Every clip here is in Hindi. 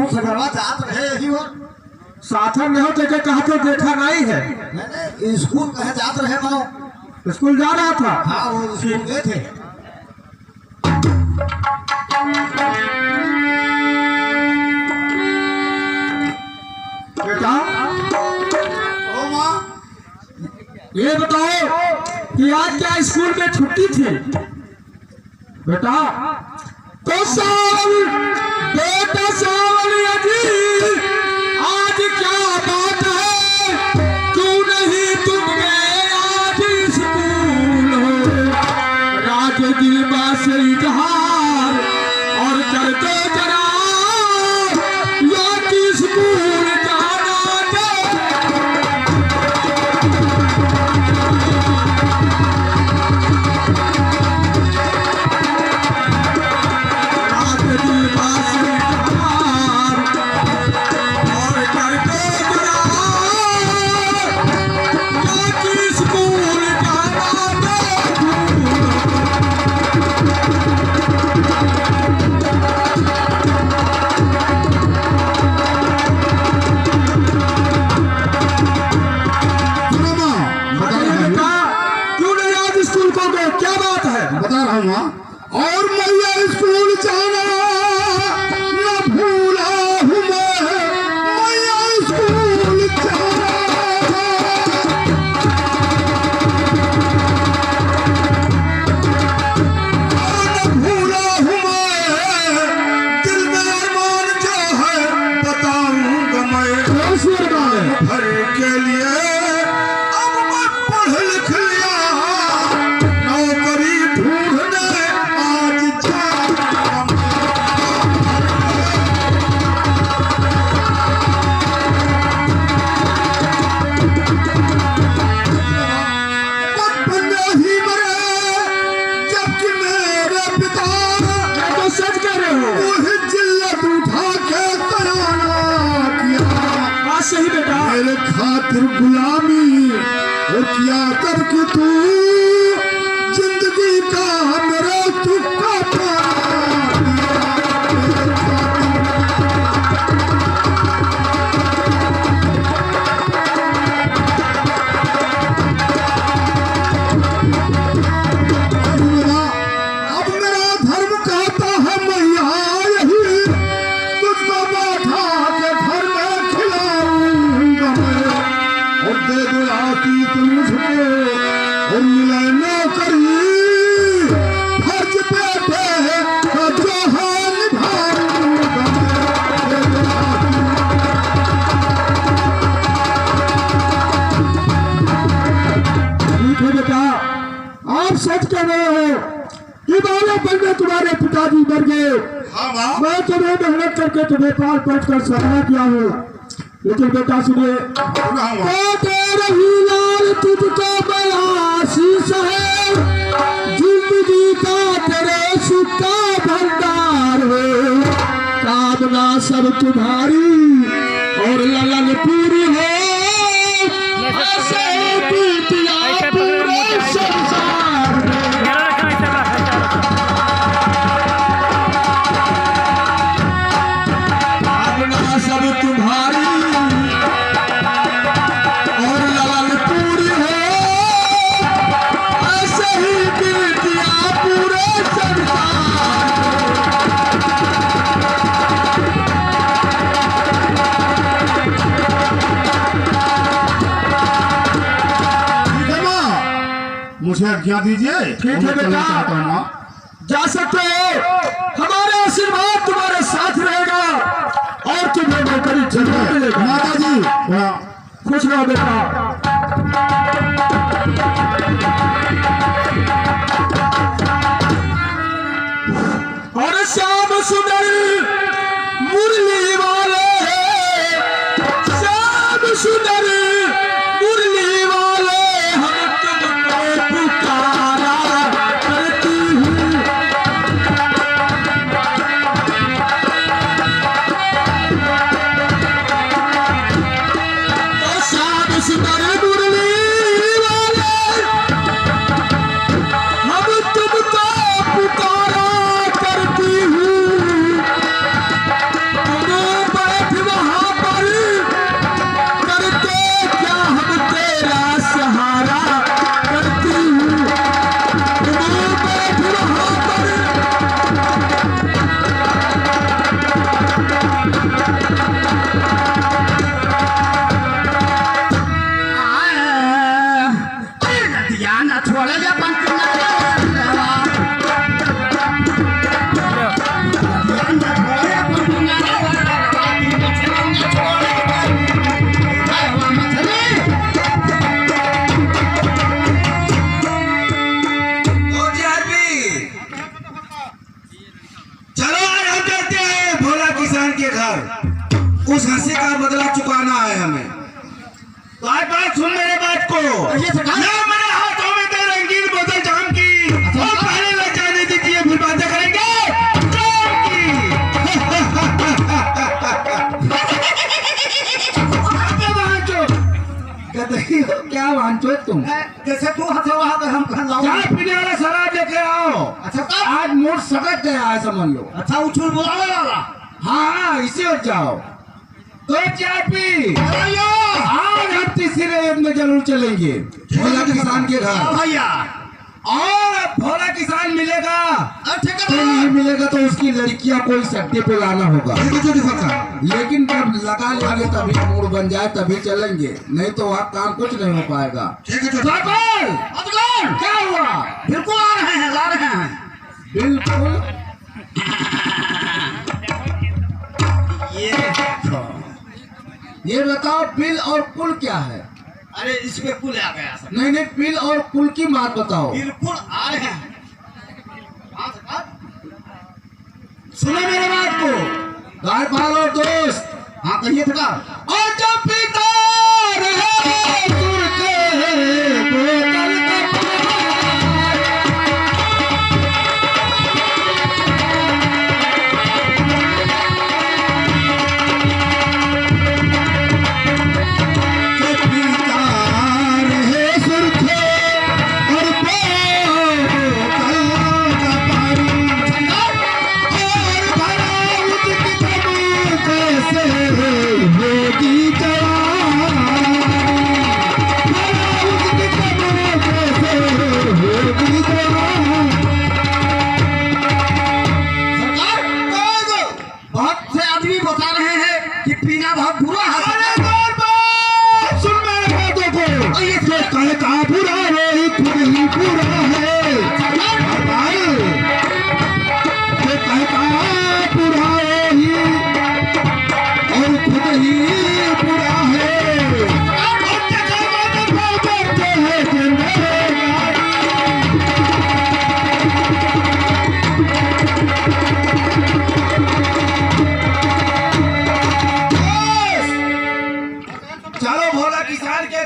सगरवा जात रहे यही और साथ में हो तो कहा तो देखा नहीं है। मैंने स्कूल कहे जात रहे मानो स्कूल जा रहा था। हाँ वो स्कूल गए थे। बेटा ओ माँ ये बताओ कि आज क्या स्कूल में छुट्टी थी? बेटा तो बेटा सावलिया जी आज क्या बात है? क्यों नहीं तुम गए आज स्कूल? हो राजगिर से इजहार और करते जरा या कि स्कूल जाना और मैया स्कूल जाना न भूला हूँ मैया स्कूल जाना न भूला हूँ दिल में अरमान जो है बताऊंगा मैं भर के लिए अब मैं पढ़ लिख लिया नौकरी ढूंढने सही बेटा मेरे खातिर गुलामी और किया करके तू जिंदगी का मेरा तुक्का अब मेरा धर्म कहता है मैया यही तुझको बैठा के घर में खिलाऊंगा और दे दो आती तुम मुझको और मिले नौकरी फर्ज पे तो जो है निभाऊंगा ठीक है बेटा आप सच कह रहे हो कि बारह बंदे तुम्हारे पिताजी मर गए। हाँ मैं तुम्हें मेहनत करके तुम्हें पाल पहुंच कर सहारा किया हूँ, लेकिन बेटा सुनिए रही लाल तुझको बड़ा आशीष है जिंदगी का तेरे सुख का भंडार हो कामना सब तुम्हारी और ललन पूरी हो ऐसे बीतिया पूरे संसार कामना सब तुम्हारी और ललन पूरी हो ऐसे ही बीतिया पूरे संसार। मुझे आज्ञा दीजिए। ठीक है बेटा जा सकते हो, हमारा आशीर्वाद तुम्हारे साथ रहेगा और तुम्हें नौकरी जरूर मिलेगी। माता जी खुश रहो बेटा। और श्याम सुंदर मुरली वाले श्याम सुंदर मुरली वाले हम तुमको पुकारा करती हूँ। तो श्याम सुंदर मुरली वाले छोड़े जा चलो आज हम चलते हैं भोला किसान के घर। उस हंसी का बदला चुकाना है हमें। तो आज बात सुन मेरे बात को। ना मेरे हाथों में तो रंगीन बोतल जाम की और पहले लग जाने दीजिए, फिर बातें करेंगे जाम की। क्या वांचो तुम? जैसे तू हंसे वहां पे हम चाय पीने वाला शराब लेके आओ। अच्छा कब? आज मूड सकट गया है समझ लो। अच्छा उछूल बुलावे वाला हाँ इसी ओर जाओ तो चाय पी। आज हम तीसरे युद्ध में जरूर चलेंगे भोला किसान के घर। भैया और भोला किसान मिलेगा ठीक तो नहीं मिलेगा तो उसकी लड़कियां कोई सट्टे पे लाना होगा। लेकिन जब लगा लेंगे तभी मूड बन जाए तभी चलेंगे, नहीं तो वहाँ काम कुछ नहीं हो पाएगा। क्या हुआ? बिल्कुल आ रहे हैं, ला रहे हैं बिल्कुल। ये बताओ बिल और कुल क्या है? अरे इसमें कुल आ गया सर। नहीं बिल और कुल की बात बताओ। बिल्कुल आ रहे हैं। सुनो मेरे बात को भाई भाल और दोस्त। हाँ कहिए था। और जब पिता रहे सुर के बोतल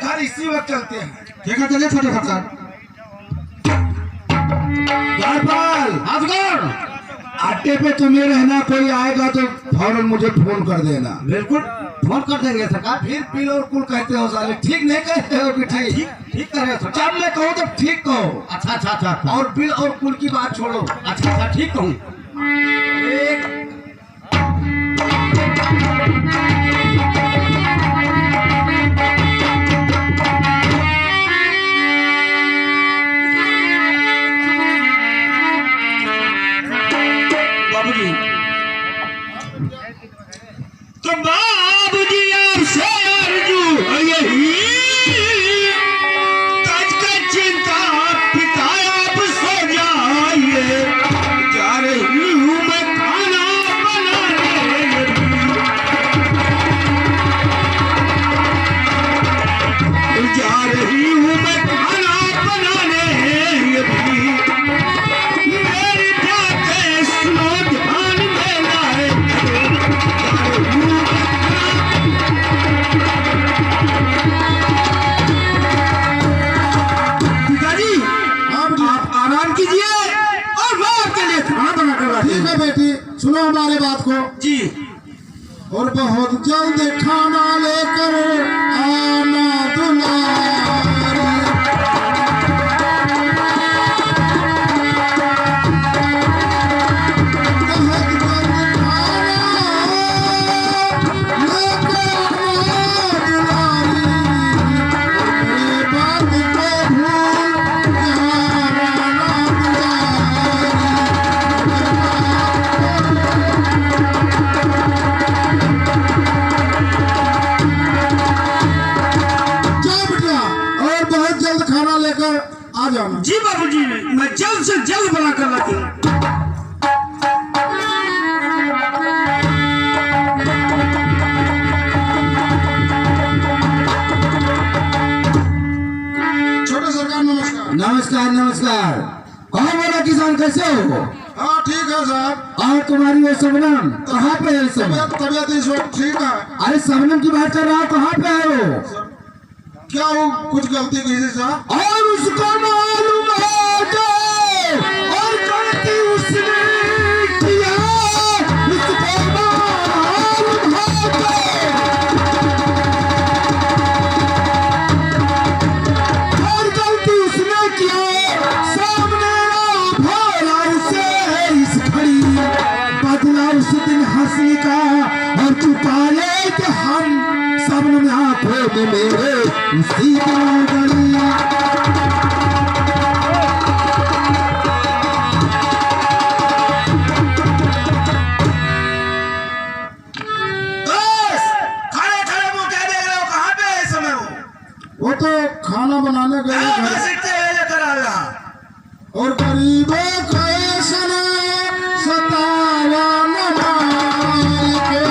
का इसी वक्त चलते हैं। ठीक है चलिए छोटे सरकार। अड्डे पे तुम्हें रहना, कोई आएगा तो फौरन मुझे फोन कर देना। बिल्कुल फोन कर देंगे सरकार। फिर पिल और कुल कहते हो साले, ठीक नहीं कहते हो कि ठीक ठीक कर रहे हो। जब मैं कहूँ तो ठीक कहो। अच्छा अच्छा अच्छा। और बिल और कुल की बात छोड़ो। अच्छा अच्छा ठीक कहूँ। बाबूजी तो बाबूजी आपसे अर्जू यही ताज का चिंता पिता आप सो जाइए। जा रही हूँ मैं खाना बनाने, जा रही हूँ मैं खाना बनाने। मेरी बातें सुनो ध्यान देना है। पिताजी आप आराम कीजिए और मैं आपके लिए खाना बना कर लाती ठीक है बेटी, सुनो हमारे बात को। जी। और बहुत जल्द खाना लेकर आना दुलारी। जी बाबूजी, मैं जल्द से जल्द बना कर लाती हूँ। छोटे सरकार नमस्कार। नमस्कार नमस्कार। कहाँ बोला किसान, कैसे हो? हाँ ठीक है साहब। और तुम्हारी वो सबनम कहाँ पे है इस समय? तबियत इस वक्त ठीक है। अरे सबनम की बात कर रहा हूँ, कहाँ पे है वो? क्या वो कुछ गलती की थी साहब? और उसको मालूम है जो और गलती उसने किया, उसको मालूम है जो और गलती उसने किया, सामने भोला उसे इस घड़ी बदला उस दिन हंसी का और चुका ले कि हम सबने आंखों में मेरे उसी दिन गली। वो तो खाना बनाने गए और गरीबों का ऐसा सतावा न मालिके।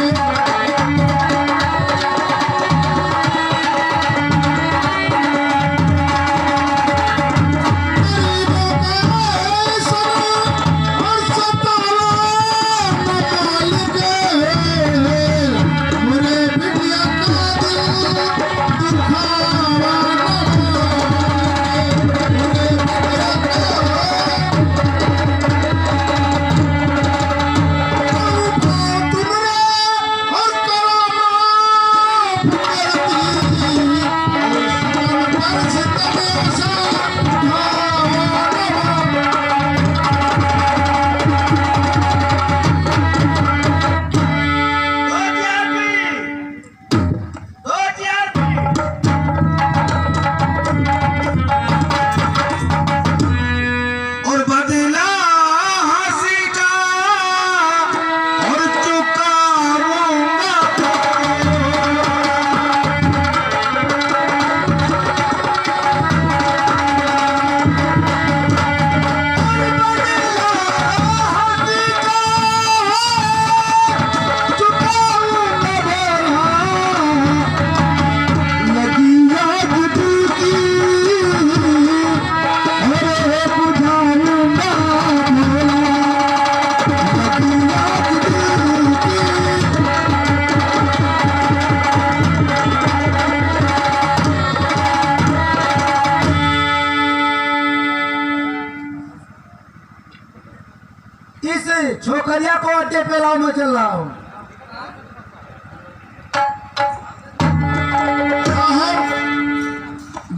इस छोकरिया को अड्डे पे लाओ, मैं चल रहा हूँ।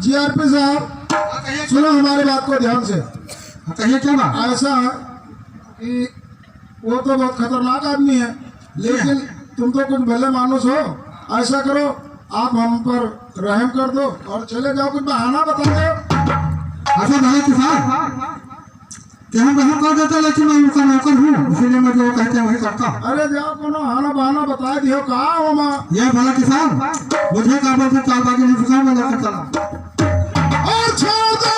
जीआरपी साहब सुनो हमारी बात को ध्यान से। कहिए क्या बात? ऐसा है कि वो तो बहुत खतरनाक आदमी है, लेकिन तुम तो कुछ भले मानुस हो। ऐसा करो, आप हम पर रहम कर दो और चले जाओ, कुछ बहाना बता दो। अच्छा भले किसान, क्या हम कहाँ कर देते, लेकिन मैं उनका नौकर हूँ, इसीलिए मैं जो कहते हैं वही करता हूँ। अरे जाओ कोनो हाना बहाना बता दियो, कहाँ हो माँ? ये भला किसान, मुझे क्या बोलते चालबाजी नहीं सिखाओ, मैं लेकर चला। और छोड़ दो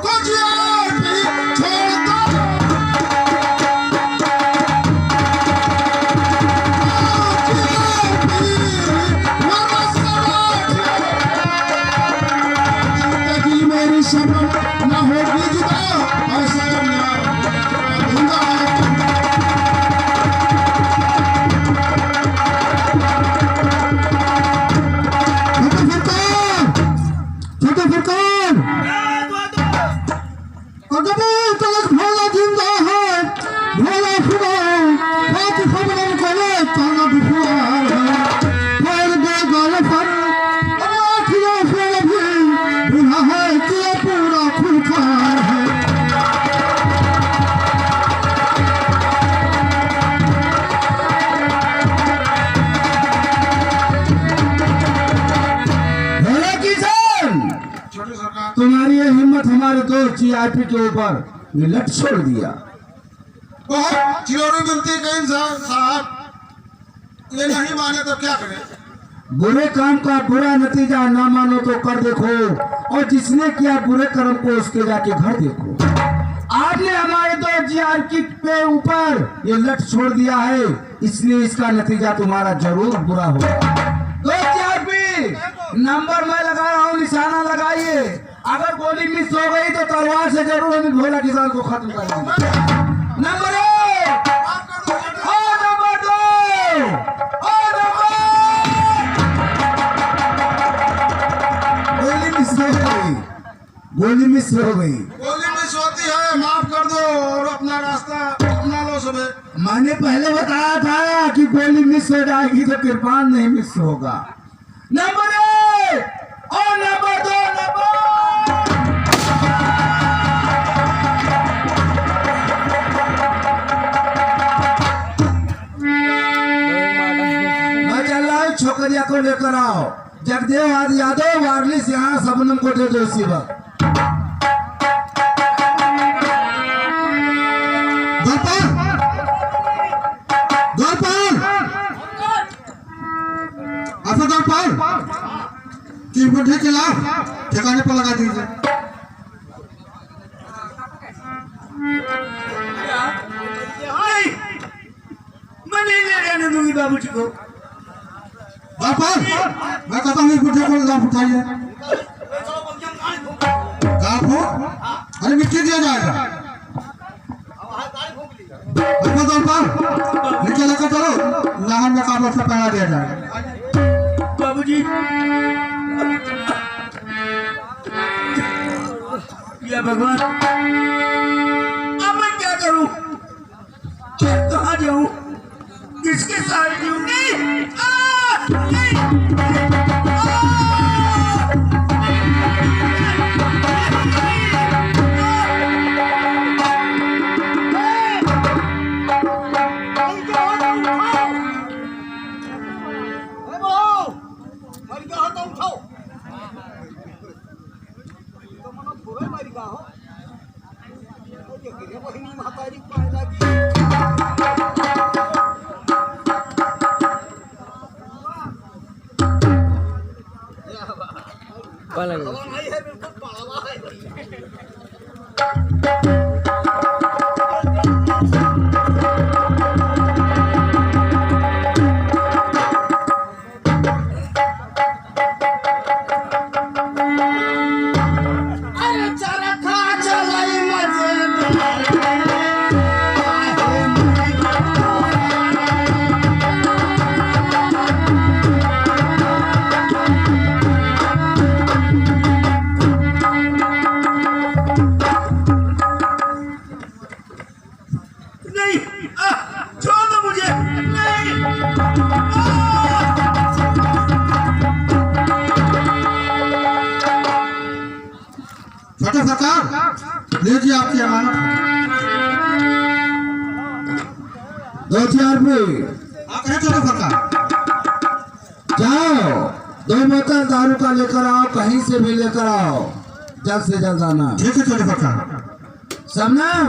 कुछ जीआरपी, छोड़ दो। जिंदगी मेरी सफल न होगी जुदा, ऐसा दूंगा। छोटे सरकार, अगर तलक भोला जिंदा है, भोला खुदा बात सबन को ले ताना दुश्वार है, पर दे गल पर अखियों से भी बुरा है कि पूरा खुलखार है। भोला किसान, छोटे सरकार तुम्हारी ये हिम्मत हमारे दोस्त जीआरपी के ऊपर मिलट छोड़ दिया। बहुत चिरौरी मिलती कहीं साहब, ये नहीं माने तो क्या करें? बुरे काम का बुरा नतीजा ना मानो तो कर देखो, और जिसने किया बुरे कर्म को उसके जाके घर देखो। आपने हमारे 2000 की पे ऊपर ये लट छोड़ दिया है, इसलिए इसका नतीजा तुम्हारा जरूर बुरा होगा। 2000 पे नंबर मैं लगा रहा हूँ, निशाना लगाइए। अगर गोली मिस हो गई तो तलवार से जरूर हम भोला किसान को खत्म करेंगे। नंबर 1 और नंबर 2 और गोली मिस हो गई, गोली मिस हो गई। गोली मिस होती है, माफ कर दो और अपना रास्ता अपना लो सुबह। मैंने पहले बताया था कि गोली मिस हो जाएगी तो कृपान नहीं मिस होगा। नंबर 1 और नंबर 2 नंबर मैं चल रहा हूँ, छोकरिया को लेकर आओ। जगदेव आदि यादव वारली से यहाँ सबनम को दे दो इसी वक्त। ठिकाने पर लगा दीजिए। मैं नहीं ले जाने दूंगी बाबूजी को। मैं कहता हूँ इस बुढ़े को लाभ उठाइए। अरे मिट्टी दिया जाएगा। नीचे लेकर चलो, लाहन में काबल से पहना दिया जाएगा। बाबूजी या भगवान, अब मैं क्या करूं, कहाँ जाऊं, किसके साथ जीऊं? नहीं, सरकार लीजिए आपकी अमानत। 2000 पे आखिरी चलो सरकार, जाओ 2 बोतल दारू का लेकर आओ, कहीं से भी लेकर आओ, जल्द से जल्द आना। ठीक है चलो सरकार। सबनम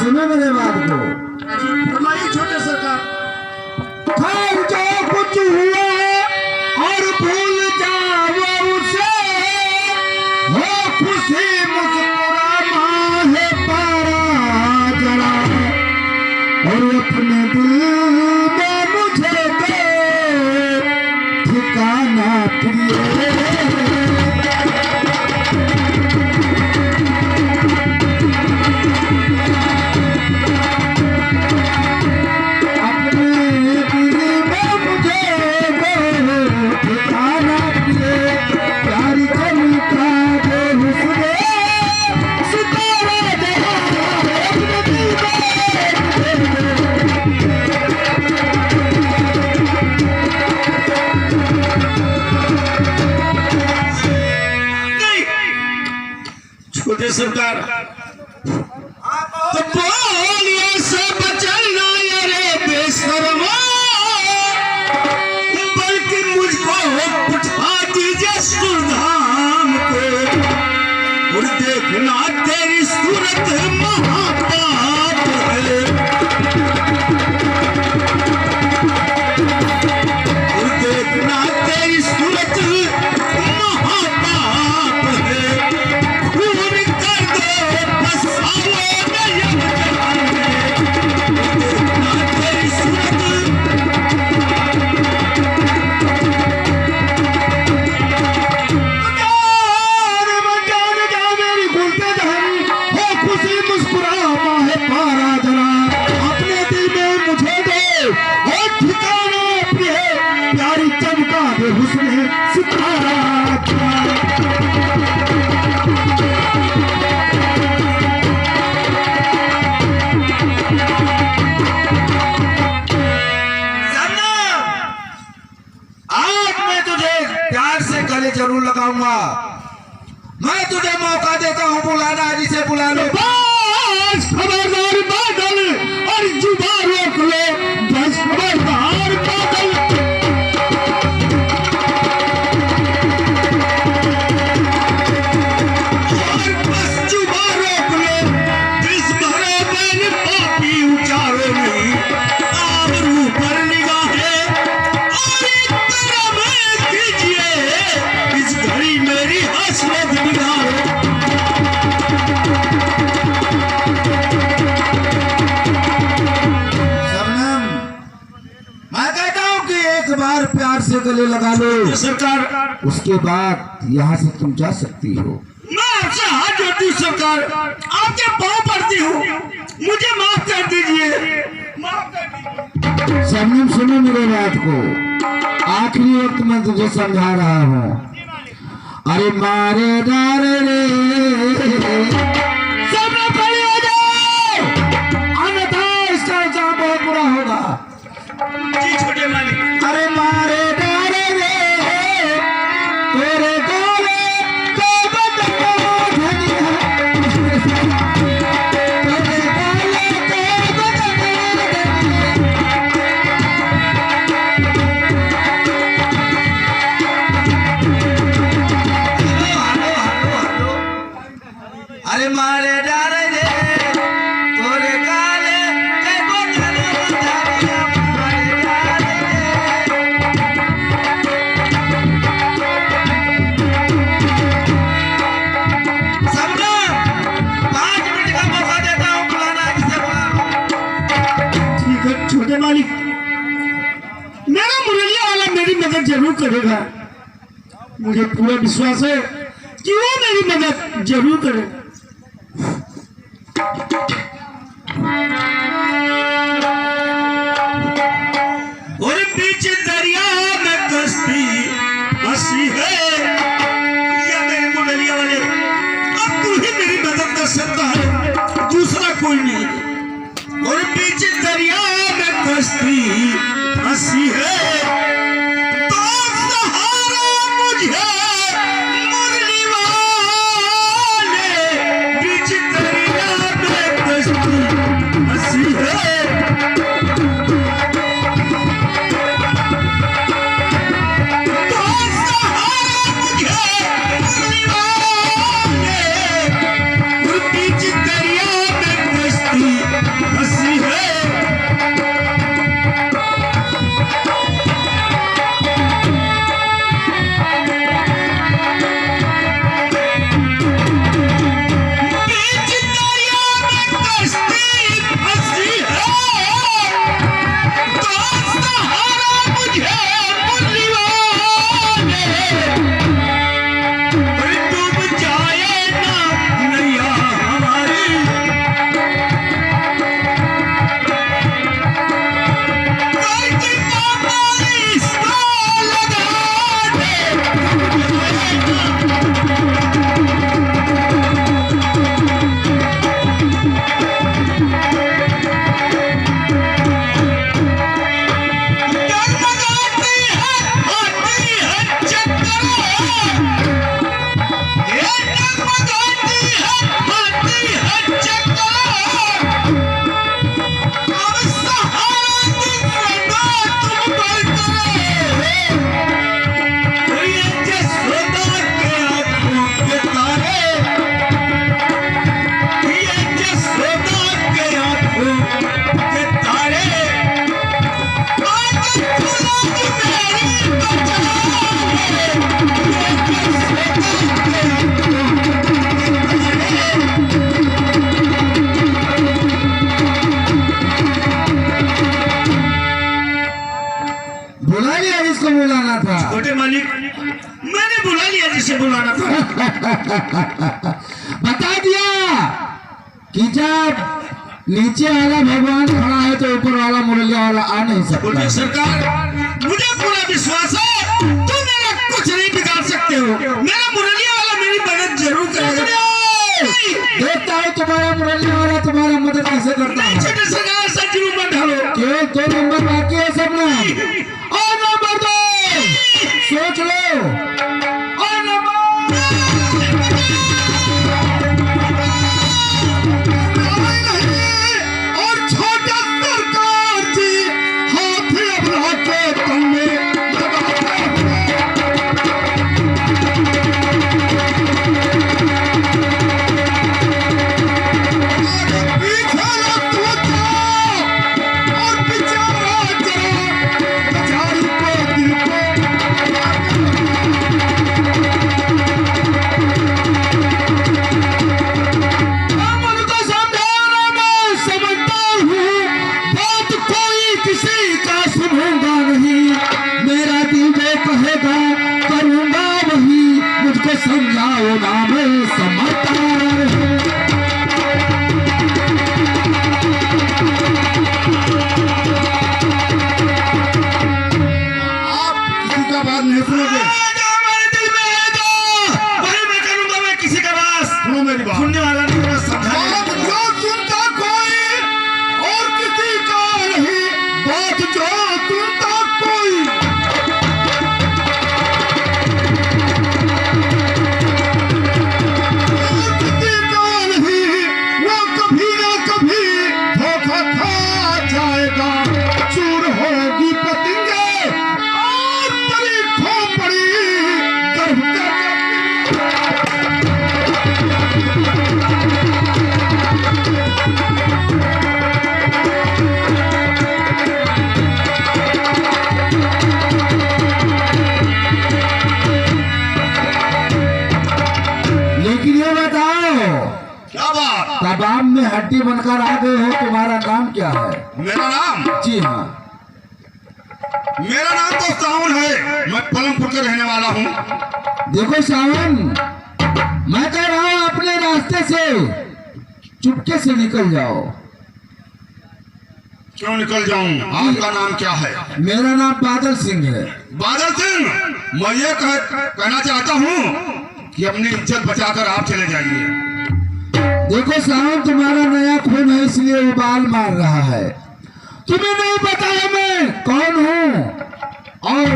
सुनो मेरे बात को। हमारी छोटे सरकार, खैर जो कुछ हुआ और भूल जाओ उसे, वो खुशी मुस्कुराना है पारा जरा, और अपने दिल में मुझे दे ठिकाना प्रिय। छोटे सरकार, तो बोलिए से बचना ये बेशर्मा, बल्कि मुझको उठा दीजिए सुधाम को, और देखना तेरी सूरत महापाप है, और से गले लगा लो, सरकार उसके बाद यहाँ से तुम जा सकती हो। मैं आपसे हाथ जोड़ती हूँ सरकार, आपके पाँव पड़ती हूँ, मुझे माफ कर दीजिए, माफ कर दीजिए। सबने सुनो मेरे बात को, आखिरी वक्त मैं तुझे समझा रहा हूँ। अरे मारे डारे रे, सबने खड़े हो जाओ, अन्यथा इसका अंजाम बहुत बुरा होगा। जी छोटे मालिक। अरे मारे डारे रे, तेरे गोले को बदलो धनिया, तेरे गोले को बदलो धनिया। अरे मारे डारे रे तोरे काले के गोचर बजारिया मारे डारे रे। सबने 5 मिनट का मौका देता हूँ, बुलाना है किसे बुलाना। ठीक है छोटे मालिक, मेरा मुरलिया वाला मेरी मदद जरूर करेगा। मुझे पूरा विश्वास है कि वो मेरी मदद जरूर करेगा। और बीच दरिया में कश्ती हंसी है, या मेरे मुरलिया वाले, अब तू ही मेरी मदद कर सकता है, दूसरा कोई नहीं। और बीच दरिया में कश्ती हंसी है, तो सहारा मुझे मुरली वाले, बीच दरिया में कश्ती हंसी है। छोटे मालिक, मैंने बुला लिया जिसे बुलाना था। बता दिया कि जब नीचे वाला भगवान खड़ा है तो ऊपर वाला मुरलिया वाला आ नहीं सकता। सरकार, मुझे पूरा विश्वास है तुम मेरा कुछ नहीं बिगाड़ सकते हो, मेरा मुरलिया वाला मेरी मदद जरूर करेगा। देखता है तुम्हारा मुरलिया वाला तुम्हारा मदद कैसे करता है। छोटे सरकार सच मत ढालो, केवल 2 नंबर बाकी है सबने। और नंबर 2 सोच लो, और नंबर और छोटा सरकार जी हाथ अपना के तन्ने पीछे और विचार मेरी बात। सुनने वाला नहीं होना, समझाने बात जो सुनता कोई और किसी का नहीं, बात जो सुनता कोई और किसी का नहीं, वो कभी ना कभी धोखा खा जाएगा। चूर होगी पतंगे और परी खोपड़ी गर्भ का लेकिन ये बताओ, क्या बात? कबाब में हड्डी बनकर आ गए हो, तुम्हारा नाम क्या है? मेरा नाम जी हाँ। मेरा नाम तो सावन है, मैं पलमपुर का रहने वाला हूँ। देखो सावन, मैं कह रहा हूँ अपने रास्ते से चुपके से निकल जाओ। क्यों निकल जाऊं? आपका नाम क्या है? मेरा नाम बादल सिंह है। बादल सिंह, मैं ये कहना चाहता हूँ कि अपनी इज्जत बचाकर आप चले जाइए। देखो सावन, तुम्हारा नया खून है इसलिए उबाल मार रहा है। तुम्हें नहीं पता है मैं कौन हूँ और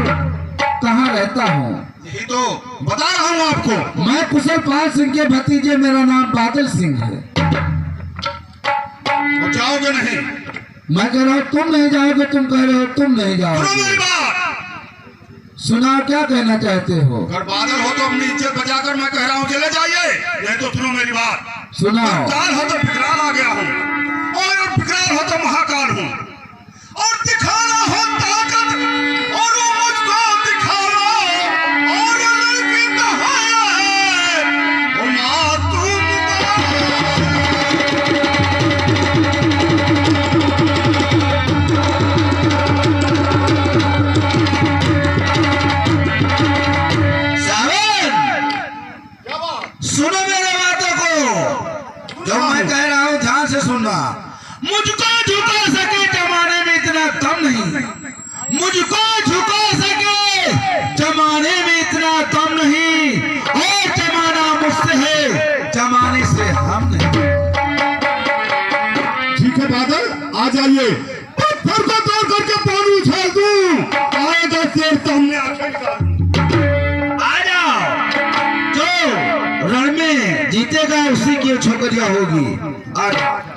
कहाँ रहता हूँ। यही तो बता रहा हूँ आपको। मैं कुशल पाल सिंह के भतीजे, मेरा नाम बादल सिंह है। अब जाओगे नहीं? मैं कह रहा हूँ तुम नहीं जाओगे, तुम कह रहे हो तुम नहीं सुनो जाओगे। मेरी बात। सुना, क्या कहना चाहते हो? अगर बादल हो तो अपनी इज्जत बचाकर मैं कह रहा हूँ चले जाइए, नहीं तो सुनो मेरी बात। सुनाओ। काल हो तो विकराल आ गया हूँ, और विकराल हो तो महाकाल हूँ, और दिखाना हो ताकत और वो मुझको दिखाओ, और लड़की कहाँ है वो मासूम। सुनो मेरे बातों को, जो मैं कह रहा हूँ ध्यान से सुनना। मुझको झुका सके जमाने में इतना दम नहीं, मुझको झुका सके जमाने में इतना दम नहीं, और जमाना मुझसे है, जमाने से हम नहीं। ठीक है बादल, आ जाइए। पत्थर को तोड़ करके पानी उछाल दूं, आएगा शेर सामने आकर निकाल दूं। आ जाओ, जो रण में जीतेगा उसी की छोकरियां होगी। आ जाओ।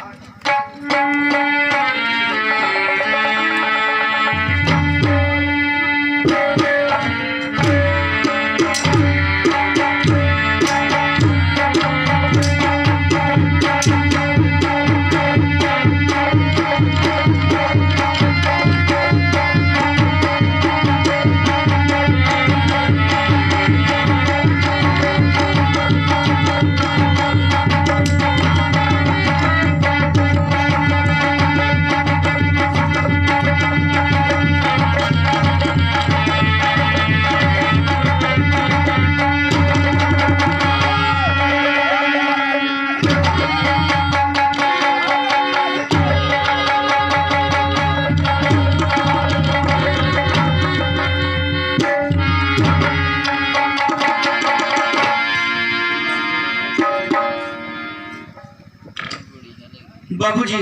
बाबूजी,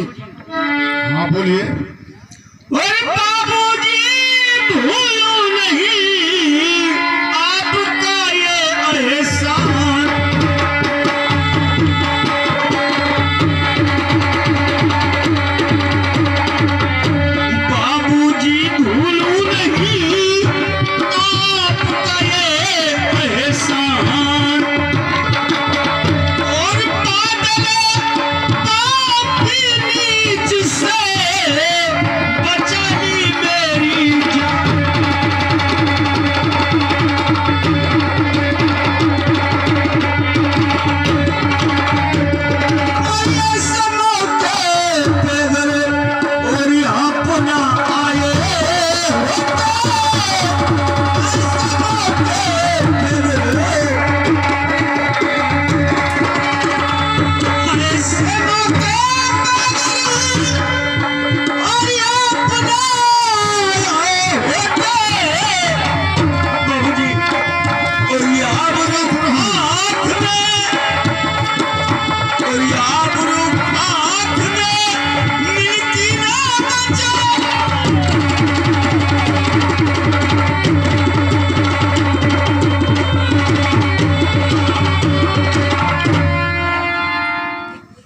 हाँ बोलिए। अरे बाबूजी, भूलो नहीं आपका ये एहसान। बाबूजी, भूलो नहीं आपका ये एहसान। और बादल काफी नीच से बचा ली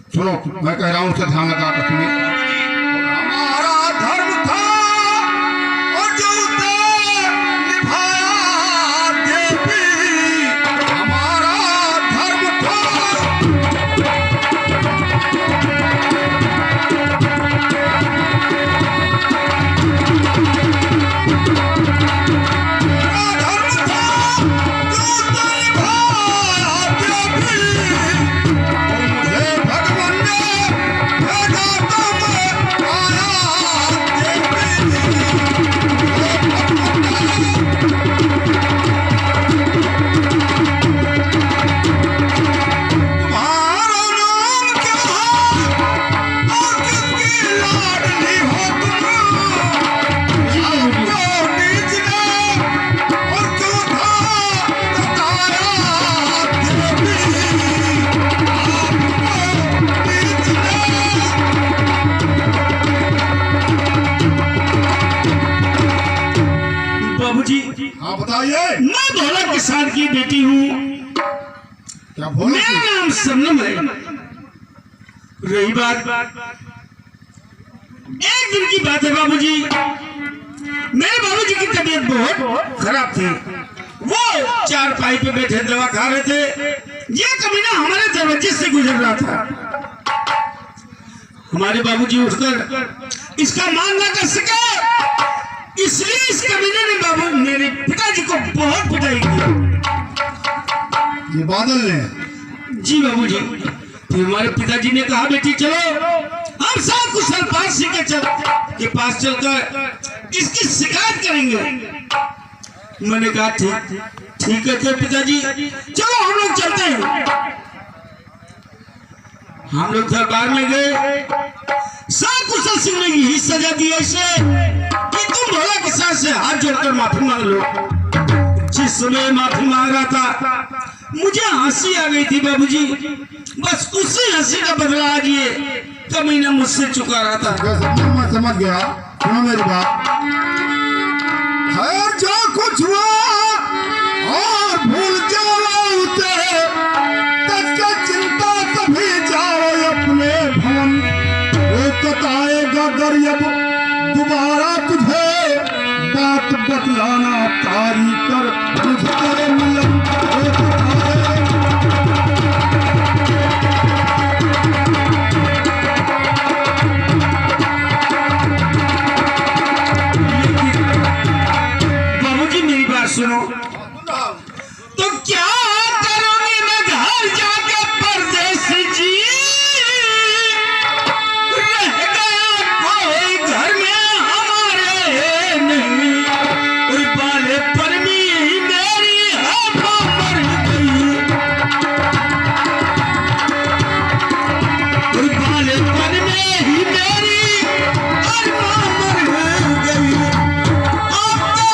सुनो मैं कह रहा हूँ उसे ध्यान लगा कर सुनिए। हमारा धर्म था और जो उसे निभाया देवी, हमारा धर्म था। बाबूजी, हाँ बताइए। मैं भोला किसान की बेटी हूँ। क्या भोला मेरा नाम सनम है। रही बात एक दिन की बात है बाबूजी, मेरे बाबूजी की तबीयत बहुत खराब थी। वो चारपाई पे बैठे दवा खा रहे थे। ये कमीना हमारे दरवाजे से गुजर रहा था। हमारे बाबूजी उठकर इसका मान ना कर सके, इसलिए इस कमीने ने बाबू मेरे पिताजी को बहुत पिटाई की। ये बादल ने? जी बाबूजी। फिर हमारे पिताजी ने कहा बेटी चलो हम सब कुशल पास के पास चलकर इसकी शिकायत करेंगे। मैंने कहा ठीक है थे पिताजी, चलो हम लोग चलते हैं। हम लोग दरबार में गए। सब कुशल सिंह ने यही सजा दी ऐसे कि तुम भोला किसान से हाथ जोड़कर माफी मांग लो। जिस समय माफी मांग रहा था मुझे हंसी आ गई थी बाबूजी। बस उसी हंसी का बदला आज ये कमीना मुझसे चुका रहा था। मैं समझ गया। सुनो मेरी बात। खैर जो कुछ हुआ और भूल जाओ उसे, तक चिंता कभी जाओ अपने भवन। वक्त आएगा गरीब दोबारा तुझे बात बतलाना, तारी कर तुझसे मिलन